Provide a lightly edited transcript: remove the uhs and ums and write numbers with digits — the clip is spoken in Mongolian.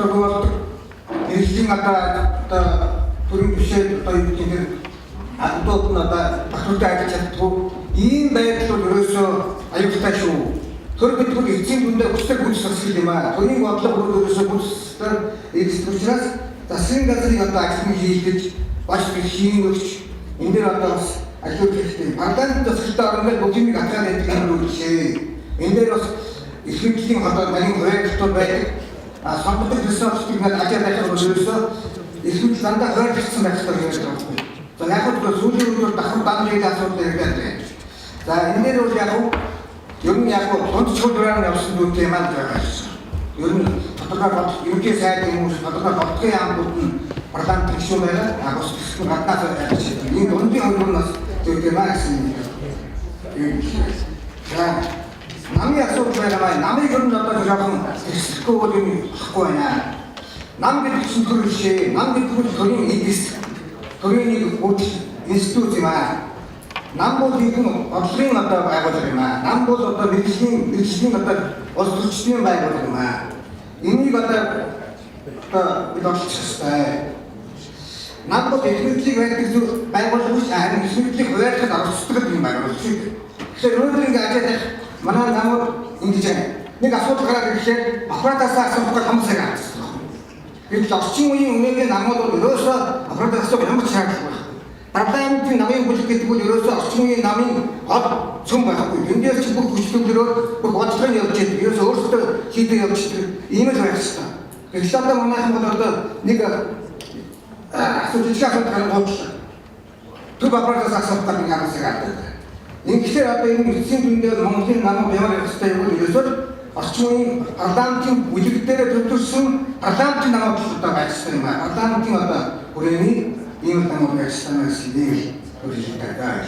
болдог мэрэгжлийн одоо төрийн бишээ одоо юу гэдэг ардууд нь одоо баталгаа ажиллаж чаддгүй ийм байдал бол ерөөсөө аюултай шүү. Тэр бидний эцсийн дүндээ хүсдэг хүч сонсгол юм аа. Төрийн бодлого ерөөсөө хүчээр эзэлж учраас засгийн газрыг одоо ажил хийлгэж баш хийн өгч энэ дээр одоо бас ажил хийхдээ парламент засагтай орнол бүгдийг атгаад байдаг юм уу гэшээ. Энэ дээр бас эрхэмжлийн одоо нарийн хувьд байдаг сонгогдсон ресурсыг над ажил хийх ерөөсөө эрхэмж дандаа хойрцсон байх хэрэгтэй юм байна. За яг л сүүлийн үед дахин дамжуулж асуудал ярьдаг байна. За энэ дээр бол ер нь дунд чөлөөрөө явсан дүнтэй юм аа байгаа шээ. Ер нь тодорхой бодлого ерөнхий сайд юм уу тодорхой бодлогын яамууд нь парламент гишүүн байгаа. Агаас гишүүн гаднаас ажиллаж байна. Энэ дундын хөргөнөөс зөвхөн маа гэсэн юм. За намын асуудал байгаа. Намыг ер нь одоо жоохон хэсэхгүй бол юм ахгүй байна. Нам гэдэг чинь төр бишээ. Нам гэдэг нь төрийн эдис төрийн нэг институт юм аа. Нам бол нэгэн бодлогын одоо байгууллага юм аа. Нам бол одоо мэрэгжлийн одоо улс төрчдийн байгууллага юм аа. Энийг одоо бид олж хэвчээ. Нам бол эрхэмжлийг байдаг зүйл байгууллага биш харин эрхэмжлийг хуваарлахад оролцдог юм байна. Тэгэхээр өнөөдөр ингэ ажиад манай намууд ингэж нэг асуудал гараад ирэхээр аппаратаас асуух хүмүүс байгаа. Бид орчин үеийн өнөөгийн намууд бол ерөөсөө аппаратаас асуух ямар ч шаардлага байхгүй. Парламентын намын бүлэг гэдэг нь ерөөсөө орчин үеийн намын гол цөм байхгүй. Эндээс ч бүх хүчлэгдөрөөр бүх бодлогын явж байгаа. Ерөөсөө өөрсдөө хийдэг явж байгаа. Ийм л байх хэрэгтэй. Тэгэхээр одоо манайхан бол одоо нэг асуудал гаргаж гоочлаа. Төв аппаратаас асуух гэдэг юм аа. Ингэхээр одоо энэ эцсийн дүндээ Монголын намууд ямар байх ёстой юм бэ? Ерөөсөө орчин үеийн парламентын бүлэг дээр төвлөрсөн парламентын намууд одоо байх ёстой юм аа. Парламентын одоо хүрээний ийм намууд байх ёстой гэсэн ийм үйл ажиллагаа.